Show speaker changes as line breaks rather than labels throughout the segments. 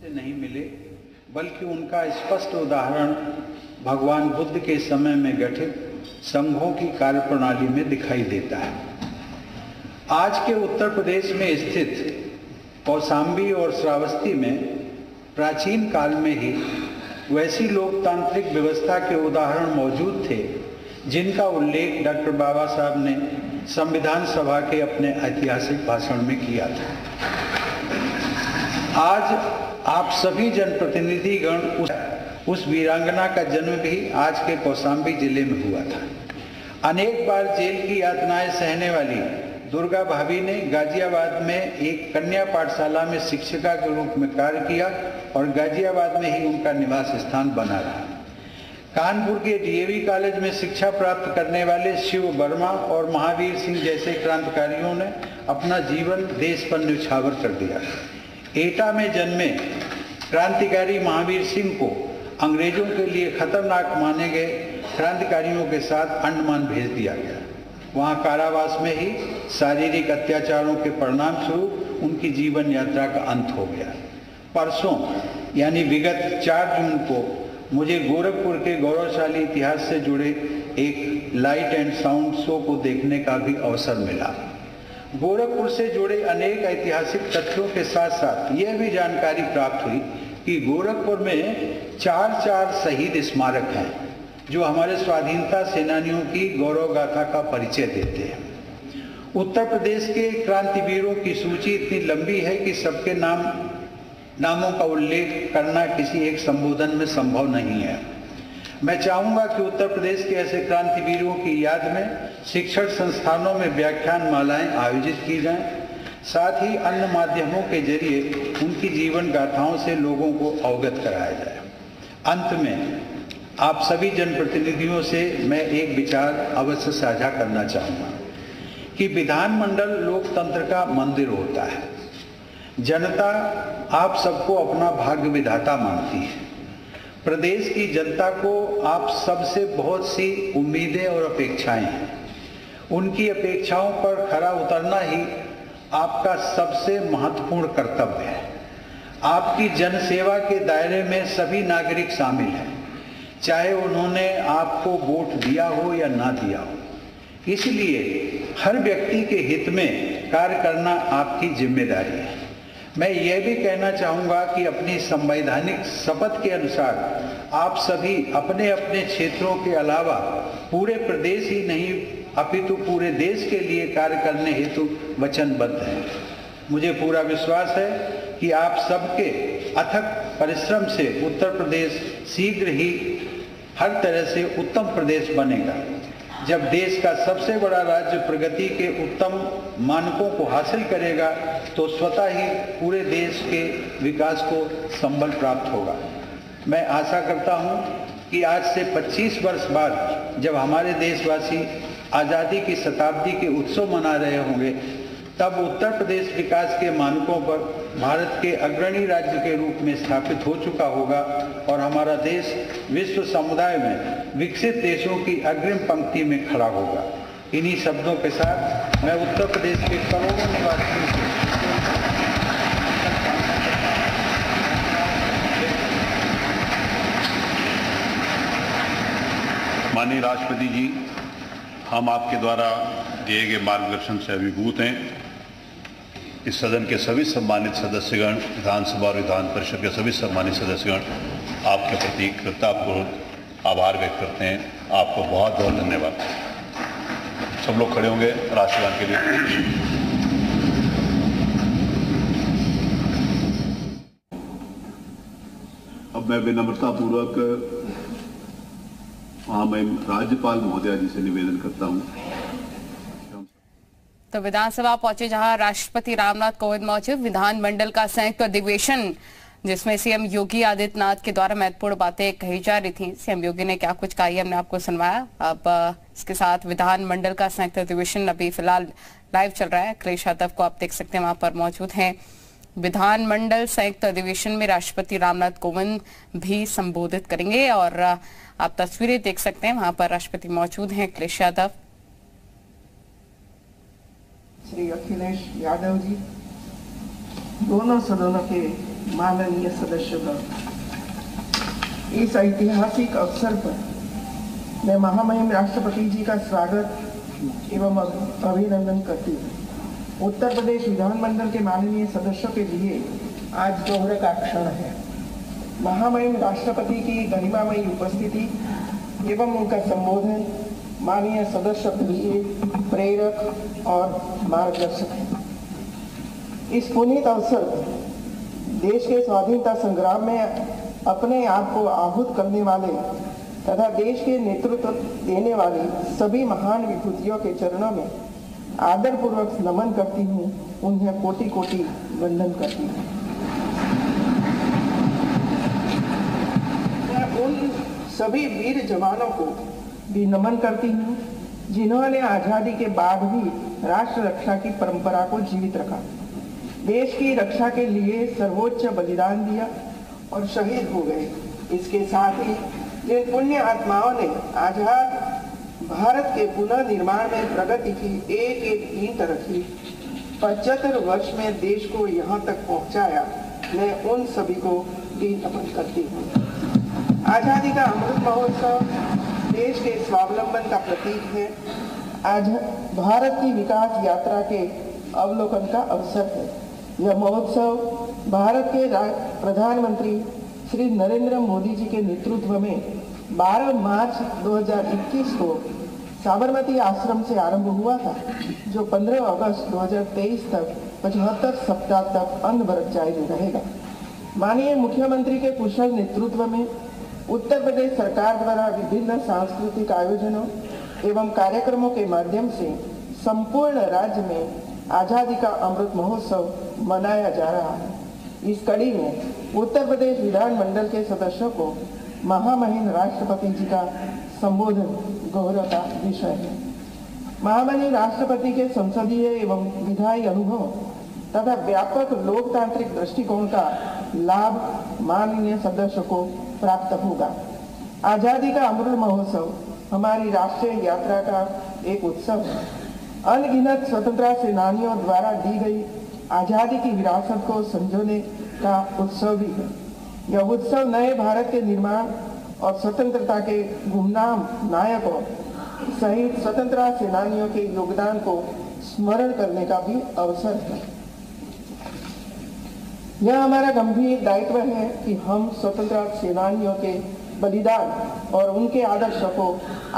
से नहीं मिले, बल्कि उनका स्पष्ट उदाहरण भगवान बुद्ध के समय में गठित संघों की कार्यप्रणाली में दिखाई देता है। आज के उत्तर प्रदेश में स्थित कौशाम्बी और श्रावस्ती में प्राचीन काल में ही वैसी लोकतांत्रिक व्यवस्था के उदाहरण मौजूद थे जिनका उल्लेख डॉक्टर बाबा साहब ने संविधान सभा के अपने ऐतिहासिक भाषण में किया था। आज आप सभी जनप्रतिनिधिगण उस वीरांगना का जन्म भी आज के कौशाम्बी जिले में हुआ था। अनेक बार जेल की यातनाएं सहने वाली दुर्गा भाभी ने गाजियाबाद में एक कन्या पाठशाला में शिक्षिका के रूप में कार्य किया और गाजियाबाद में ही उनका निवास स्थान बना रहा। कानपुर के डीएवी कॉलेज में शिक्षा प्राप्त करने वाले शिव वर्मा और महावीर सिंह जैसे क्रांतिकारियों ने अपना जीवन देश पर न्यौछावर कर दिया। एटा में जन्मे क्रांतिकारी महावीर सिंह को अंग्रेजों के लिए खतरनाक माने गए क्रांतिकारियों के साथ अंडमान भेज दिया गया। वहां कारावास में ही शारीरिक अत्याचारों के परिणाम स्वरूप उनकी जीवन यात्रा का अंत हो गया। परसों यानी विगत 4 जून को मुझे गोरखपुर के गौरवशाली इतिहास से जुड़े एक लाइट एंड साउंड शो को देखने का भी अवसर मिला। गोरखपुर से जुड़े अनेक ऐतिहासिक तथ्यों के साथ साथ यह भी जानकारी प्राप्त हुई कि गोरखपुर में 4 शहीद स्मारक हैं जो हमारे स्वाधीनता सेनानियों की गौरव गाथा का परिचय देते हैं। उत्तर प्रदेश के क्रांतिवीरों की सूची इतनी लंबी है कि सबके नामों का उल्लेख करना किसी एक संबोधन में संभव नहीं है। मैं चाहूंगा कि उत्तर प्रदेश के ऐसे क्रांतिवीरों की याद में शिक्षण संस्थानों में व्याख्यान मालाएं आयोजित की जाएं, साथ ही अन्य माध्यमों के जरिए उनकी जीवन गाथाओं से लोगों को अवगत कराया जाए। अंत में आप सभी जनप्रतिनिधियों से मैं एक विचार अवश्य साझा करना चाहूँगा कि विधानमंडल लोकतंत्र का मंदिर होता है। जनता आप सबको अपना भाग्य विधाता मानती है। प्रदेश की जनता को आप सबसे बहुत सी उम्मीदें और अपेक्षाएं हैं। उनकी अपेक्षाओं पर खरा उतरना ही आपका सबसे महत्वपूर्ण कर्तव्य है। आपकी जनसेवा के दायरे में सभी नागरिक शामिल हैं, चाहे उन्होंने आपको वोट दिया हो या ना दिया हो। इसलिए हर व्यक्ति के हित में कार्य करना आपकी जिम्मेदारी है। मैं यह भी कहना चाहूँगा कि अपनी संवैधानिक शपथ के अनुसार आप सभी अपने अपने क्षेत्रों के अलावा पूरे प्रदेश ही नहीं अपितु पूरे देश के लिए कार्य करने हेतु वचनबद्ध हैं। मुझे पूरा विश्वास है कि आप सबके अथक परिश्रम से उत्तर प्रदेश शीघ्र ही हर तरह से उत्तम प्रदेश बनेगा। जब देश का सबसे बड़ा राज्य प्रगति के उत्तम मानकों को हासिल करेगा तो स्वतः ही पूरे देश के विकास को संबल प्राप्त होगा। मैं आशा करता हूं कि आज से 25 वर्ष बाद जब हमारे देशवासी आज़ादी की शताब्दी के उत्सव मना रहे होंगे, तब उत्तर प्रदेश विकास के मानकों पर भारत के अग्रणी राज्य के रूप में स्थापित हो चुका होगा और हमारा देश विश्व समुदाय में विकसित देशों की अग्रिम पंक्ति में खड़ा होगा। इन्हीं शब्दों के साथ मैं उत्तर प्रदेश के करोड़ों निवासियों से
माननीय राष्ट्रपति जी, हम आपके द्वारा दिए गए मार्गदर्शन से अभिभूत हैं। इस सदन के सभी सम्मानित सदस्यगण, विधानसभा और विधान परिषद के सभी सम्मानित सदस्यगण आपके प्रति कृतज्ञतापूर्वक आभार व्यक्त करते हैं। आपको बहुत बहुत धन्यवाद। सब लोग खड़े होंगे राष्ट्रगान के लिए।
अब मैं विनम्रतापूर्वक मैं राज्यपाल महोदया जी से निवेदन करता हूं।
तो विधानसभा पहुंचे जहां राष्ट्रपति रामनाथ कोविंद मौजूद। विधानमंडल का संयुक्त अधिवेशन जिसमें सीएम योगी आदित्यनाथ के द्वारा महत्वपूर्ण बातें कही जा रही थी। सीएम योगी ने क्या कुछ कहा हमने आपको सुनवाया। अब इसके साथ विधानमंडल का संयुक्त अधिवेशन अभी फिलहाल लाइव चल रहा है। क्लेश यादव को आप देख सकते हैं, वहां पर मौजूद हैं। विधानमंडल संयुक्त अधिवेशन में राष्ट्रपति रामनाथ कोविंद भी संबोधित करेंगे और आप तस्वीरें देख सकते हैं, वहां पर राष्ट्रपति मौजूद हैं क्लेश यादव।
श्री अखिलेश यादव जी, दोनों सदनों के माननीय सदस्यगण, इस ऐतिहासिक अवसर पर मैं महामहिम राष्ट्रपति जी का स्वागत एवं अभिनंदन करती हूँ। उत्तर प्रदेश विधानमंडल के माननीय सदस्यों के लिए आज गौरव का क्षण है। महामहिम राष्ट्रपति की गरिमामयी उपस्थिति एवं उनका संबोधन माननीय सदस्यों के लिए प्रेरक और मार्गदर्शक है। इस पुनीत अवसर देश के स्वाधीनता संग्राम में अपने आप को आहूत करने वाले तथा देश के नेतृत्व देने वाली सभी महान विभूतियों के चरणों में आदरपूर्वक नमन करती हूँ, उन्हें कोटि कोटि वंदन करती हूँ। मैं उन सभी वीर जवानों को भी नमन करती हूँ जिन्होंने आजादी के बाद भी राष्ट्र रक्षा की परंपरा को जीवित रखा, देश की रक्षा के लिए सर्वोच्च बलिदान दिया और शहीद हो गए। इसके साथ ही जिन पुण्य आत्माओं ने आजाद भारत के पुनः निर्माण में प्रगति की एक एक ईंट रखी, 75 वर्ष में देश को यहाँ तक पहुँचाया, मैं उन सभी को भी नमन करती हूँ। आजादी का अमृत महोत्सव देश के स्वावलंबन का प्रतीक है। आज भारत की विकास यात्रा के अवलोकन का अवसर है। यह महोत्सव भारत के प्रधानमंत्री श्री नरेंद्र मोदी जी के नेतृत्व में 12 मार्च 2021 को साबरमती आश्रम से आरंभ हुआ था, जो 15 अगस्त 2023 तक 75 सप्ताह तक अनवरत जारी रहेगा। माननीय मुख्यमंत्री के कुशल नेतृत्व में उत्तर प्रदेश सरकार द्वारा विभिन्न सांस्कृतिक आयोजनों एवं कार्यक्रमों के माध्यम से संपूर्ण राज्य में आजादी का अमृत महोत्सव मनाया जा रहा है। इस कड़ी में उत्तर प्रदेश विधानमंडल के सदस्यों को महामहिम राष्ट्रपति जी का संबोधन गौरव का विषय है। महामहिम राष्ट्रपति के संसदीय एवं विधायी अनुभव तथा व्यापक लोकतांत्रिक दृष्टिकोण का लाभ माननीय सदस्यों को प्राप्त होगा। आजादी का अमृत महोत्सव हमारी राष्ट्रीय यात्रा का एक उत्सव है। अनगिनत स्वतंत्रता सेनानियों द्वारा दी गई आजादी की विरासत को संजोने का उत्सव भी है। यह उत्सव नए भारत के निर्माण और स्वतंत्रता के गुमनाम नायकों सहित स्वतंत्रता सेनानियों के योगदान को स्मरण करने का भी अवसर है। यह हमारा गंभीर दायित्व है कि हम स्वतंत्रता सेनानियों के बलिदान और उनके आदर्शों को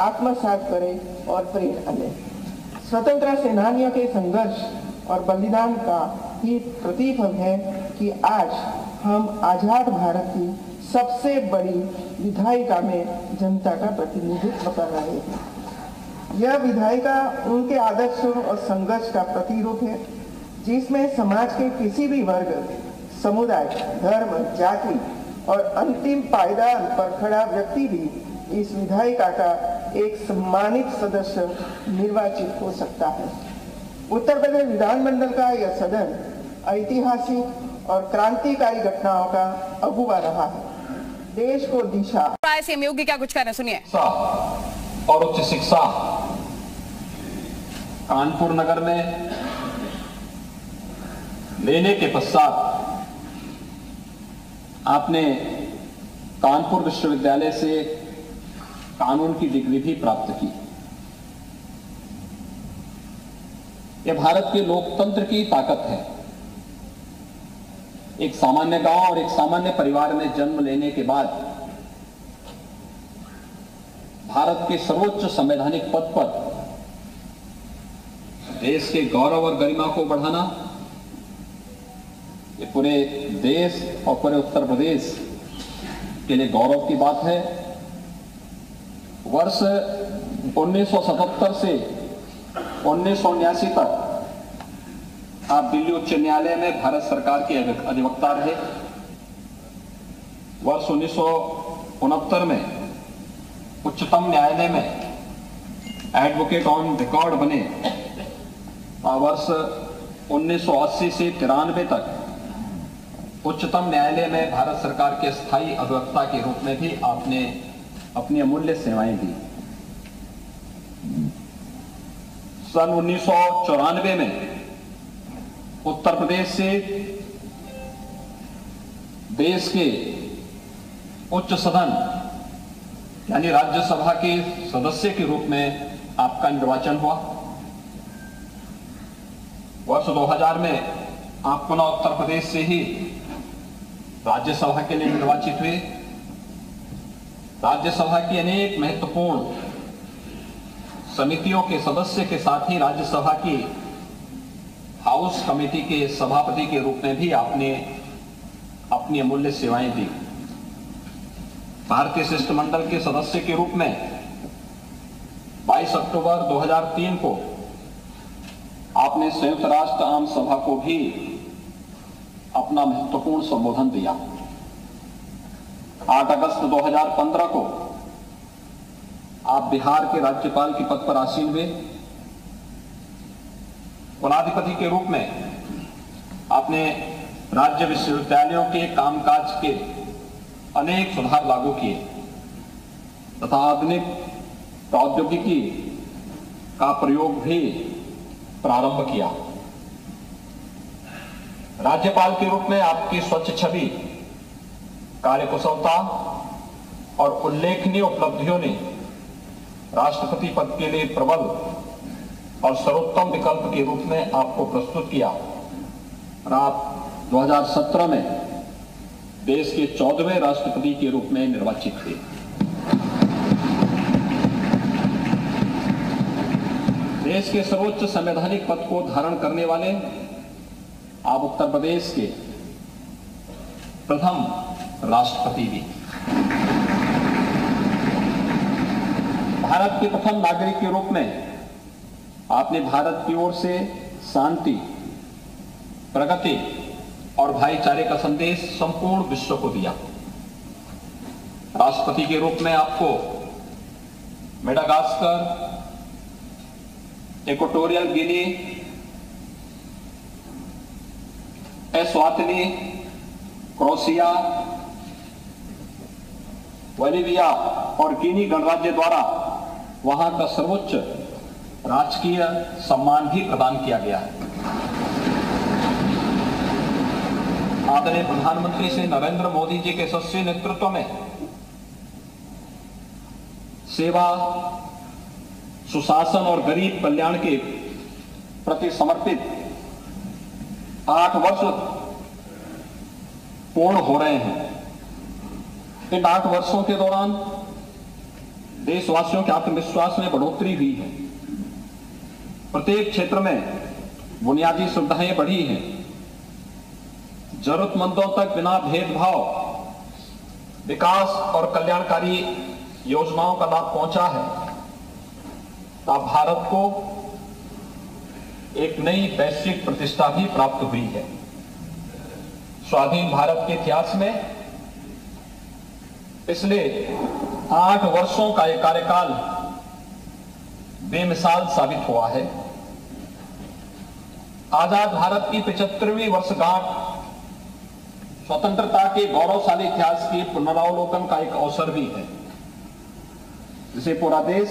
आत्मसात करें और प्रेरणा लें। स्वतंत्रता सेनानियों के संघर्ष और बलिदान का ही प्रतिफल है कि आज हम आजाद भारत की सबसे बड़ी विधायिका में जनता का प्रतिनिधित्व कर रहे हैं। यह विधायिका उनके आदर्शों और संघर्ष का प्रतिरूप है, जिसमें समाज के किसी भी वर्ग, समुदाय, धर्म, जाति और अंतिम पायदान पर खड़ा व्यक्ति भी इस विधायिका का एक सम्मानित सदस्य निर्वाचित हो सकता है। उत्तर प्रदेश विधानमंडल का यह सदन ऐतिहासिक और क्रांतिकारी घटनाओं का अगुवा रहा है। देश को दिशा
सीएम योगी क्या कुछ कह रहे हैं, सुनिए।
और उच्च शिक्षा कानपुर नगर में लेने के पश्चात आपने कानपुर विश्वविद्यालय से कानून की डिग्री भी प्राप्त की। यह भारत के लोकतंत्र की ताकत है। एक सामान्य गांव और एक सामान्य परिवार में जन्म लेने के बाद भारत के सर्वोच्च संवैधानिक पद पर देश के गौरव और गरिमा को बढ़ाना, ये पूरे देश और पूरे उत्तर प्रदेश के लिए गौरव की बात है। वर्ष 1977 से 1979 तक आप दिल्ली उच्च न्यायालय में भारत सरकार के अधिवक्ता रहे। वर्ष 1969 में उच्चतम न्यायालय में एडवोकेट ऑन रिकॉर्ड बने और वर्ष 1980 से 93 तक उच्चतम न्यायालय में भारत सरकार के स्थायी अधिवक्ता के रूप में भी आपने अपनी अमूल्य सेवाएं दी। सन 1994 में उत्तर प्रदेश से देश के उच्च सदन यानी राज्यसभा के सदस्य के रूप में आपका निर्वाचन हुआ। वर्ष 2000 में आप पुनः उत्तर प्रदेश से ही राज्यसभा के लिए निर्वाचित हुए। राज्यसभा की अनेक महत्वपूर्ण समितियों के सदस्य के साथ ही राज्यसभा की हाउस कमेटी के सभापति के रूप में भी आपने अपनी अमूल्य सेवाएं दी। भारतीय शिष्टमंडल के सदस्य के रूप में 22 अक्टूबर 2003 को आपने संयुक्त राष्ट्र आम सभा को भी अपना महत्वपूर्ण संबोधन दिया। 8 अगस्त 2015 को आप बिहार के राज्यपाल के पद पर आसीन हुए। कुलाधिपति के रूप में आपने राज्य विश्वविद्यालयों के कामकाज के अनेक सुधार लागू किए तथा आधुनिक प्रौद्योगिकी का प्रयोग भी प्रारंभ किया। राज्यपाल के रूप में आपकी स्वच्छ छवि, कार्यकुशलता और उल्लेखनीय उपलब्धियों ने राष्ट्रपति पद के लिए प्रबल और सर्वोत्तम विकल्प के रूप में आपको प्रस्तुत किया और आप 2017 में देश के 14वें राष्ट्रपति के रूप में निर्वाचित हुए। देश के सर्वोच्च संवैधानिक पद को धारण करने वाले आप उत्तर प्रदेश के प्रथम राष्ट्रपति भी। भारत के प्रथम नागरिक के रूप में आपने भारत की ओर से शांति, प्रगति और भाईचारे का संदेश संपूर्ण विश्व को दिया। राष्ट्रपति के रूप में आपको Madagascar, Equatorial Guinea, Eswatini, Croatia, Bolivia और गिनी गणराज्य द्वारा वहां का सर्वोच्च राजकीय सम्मान भी प्रदान किया गया है। आदरणीय प्रधानमंत्री श्री नरेंद्र मोदी जी के यशस्वी नेतृत्व में सेवा, सुशासन और गरीब कल्याण के प्रति समर्पित 8 वर्ष पूर्ण हो रहे हैं। इन 8 वर्षों के दौरान देशवासियों के आत्मविश्वास में बढ़ोतरी हुई है। प्रत्येक क्षेत्र में बुनियादी सुविधाएं बढ़ी हैं। जरूरतमंदों तक बिना भेदभाव विकास और कल्याणकारी योजनाओं का लाभ पहुंचा है। अब भारत को एक नई वैश्विक प्रतिष्ठा भी प्राप्त हुई है। स्वाधीन भारत के इतिहास में पिछले 8 वर्षों का यह कार्यकाल बेमिसाल साबित हुआ है। आजाद भारत की 75वीं वर्षगांठ स्वतंत्रता के गौरवशाली इतिहास के पुनरावलोकन का एक अवसर भी है, जिसे पूरा देश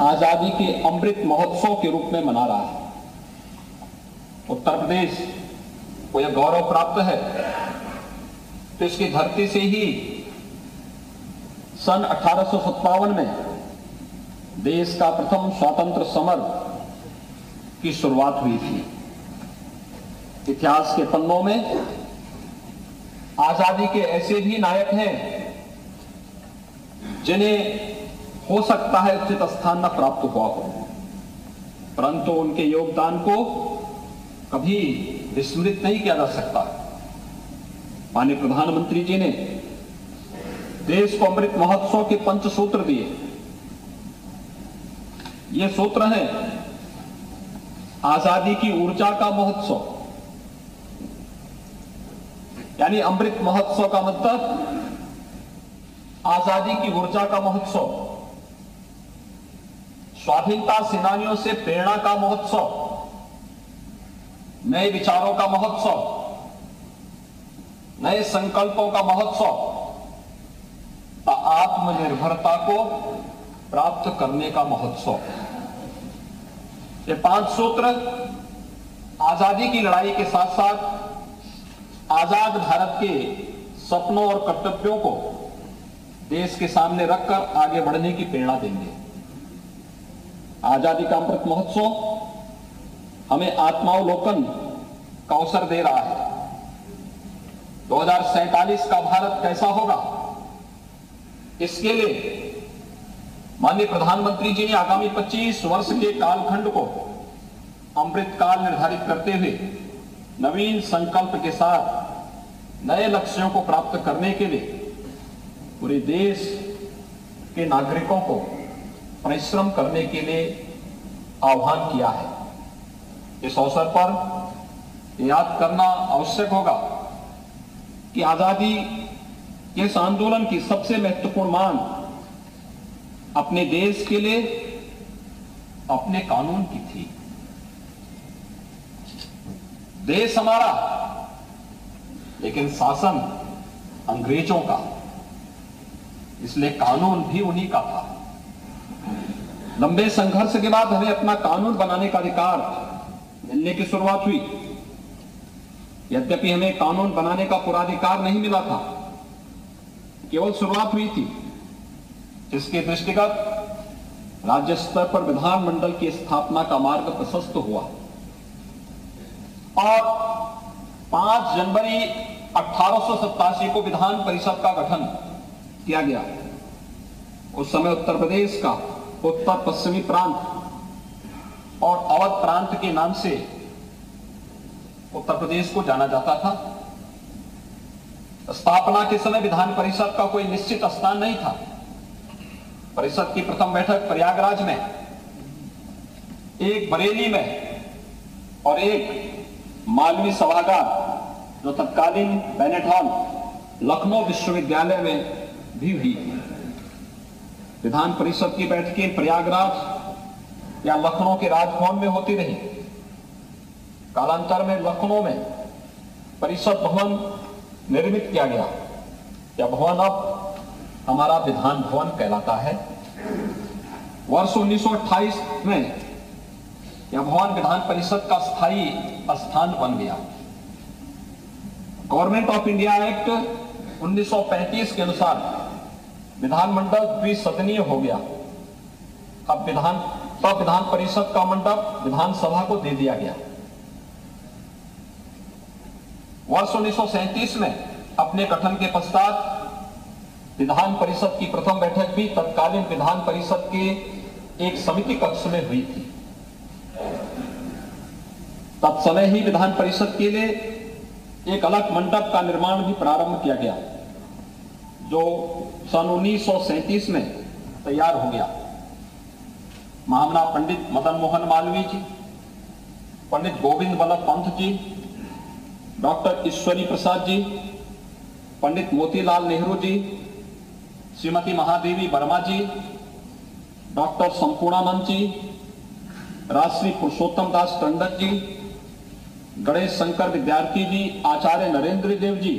आजादी के अमृत महोत्सव के रूप में मना रहा है। उत्तर प्रदेश को यह गौरव प्राप्त है तो इसकी धरती से ही सन 1857 में देश का प्रथम स्वतंत्र समर की शुरुआत हुई थी। इतिहास के पन्नों में आजादी के ऐसे भी नायक हैं जिन्हें हो सकता है उचित स्थान न प्राप्त हुआ हो, परंतु उनके योगदान को कभी विस्मृत नहीं किया जा सकता। माननीय प्रधानमंत्री जी ने देश को अमृत महोत्सव के 5 सूत्र दिए। ये सूत्र हैं आजादी की ऊर्जा का महोत्सव, यानी अमृत महोत्सव का मतलब आजादी की ऊर्जा का महोत्सव, स्वाधीनता सेनानियों से प्रेरणा का महोत्सव, नए विचारों का महोत्सव, नए संकल्पों का महोत्सव, आत्मनिर्भरता को प्राप्त करने का महोत्सव। ये 5 सूत्र आजादी की लड़ाई के साथ साथ आजाद भारत के सपनों और कर्तव्यों को देश के सामने रखकर आगे बढ़ने की प्रेरणा देंगे। आजादी का अमृत महोत्सव हमें आत्मावलोकन का अवसर दे रहा है। 2047 का भारत कैसा होगा, इसके लिए माननीय प्रधानमंत्री जी ने आगामी 25 वर्ष के कालखंड को अमृत काल निर्धारित करते हुए नवीन संकल्प के साथ नए लक्ष्यों को प्राप्त करने के लिए पूरे देश के नागरिकों को परिश्रम करने के लिए आह्वान किया है। इस अवसर पर याद करना आवश्यक होगा कि आजादी के इस आंदोलन की सबसे महत्वपूर्ण मांग अपने देश के लिए अपने कानून की थी। देश हमारा, लेकिन शासन अंग्रेजों का, इसलिए कानून भी उन्हीं का था। लंबे संघर्ष के बाद हमें अपना कानून बनाने का अधिकार मिलने की शुरुआत हुई। यद्यपि हमें कानून बनाने का पूरा अधिकार नहीं मिला था, केवल शुरुआत हुई थी, जिसके दृष्टिगत राज्य स्तर पर विधानमंडल की स्थापना का मार्ग प्रशस्त हुआ और 5 जनवरी 1887 को विधान परिषद का गठन किया गया। उस समय उत्तर प्रदेश का उत्तर पश्चिमी प्रांत और अवध प्रांत के नाम से उत्तर प्रदेश को जाना जाता था। स्थापना के समय विधान परिषद का कोई निश्चित स्थान नहीं था। परिषद की प्रथम बैठक प्रयागराज में, एक बरेली में और एक मालवी सभागार जो तत्कालीन बेनेट हॉल लखनऊ विश्वविद्यालय में भी हुई। विधान परिषद की बैठकें प्रयागराज या लखनऊ के राजभवन में होती रही। कालांतर में लखनऊ में परिषद भवन निर्मित किया गया। यह भवन अब हमारा विधान भवन कहलाता है। वर्ष 1928 में यह भवन विधान परिषद का स्थायी स्थान बन गया। गवर्नमेंट ऑफ इंडिया एक्ट 1935 के अनुसार विधानमंडल द्विसदनीय हो गया। अब विधान परिषद का मंडप विधानसभा को दे दिया गया। वर्ष 1937 में अपने गठन के पश्चात विधान परिषद की प्रथम बैठक भी तत्कालीन विधान परिषद के एक समिति कक्ष में हुई थी। तत्समय ही विधान परिषद के लिए एक अलग मंडप का निर्माण भी प्रारंभ किया गया, जो सन 1937 में तैयार हो गया। महामना पंडित मदन मोहन मालवीय जी, पंडित गोविंद बल्लभ पंत जी, डॉक्टर ईश्वरी प्रसाद जी, पंडित मोतीलाल नेहरू जी, श्रीमती महादेवी वर्मा जी, डॉक्टर संपूर्णानंद जी, राजश्री पुरुषोत्तम दास टंडन जी, गणेश शंकर विद्यार्थी जी, आचार्य नरेंद्र देव जी,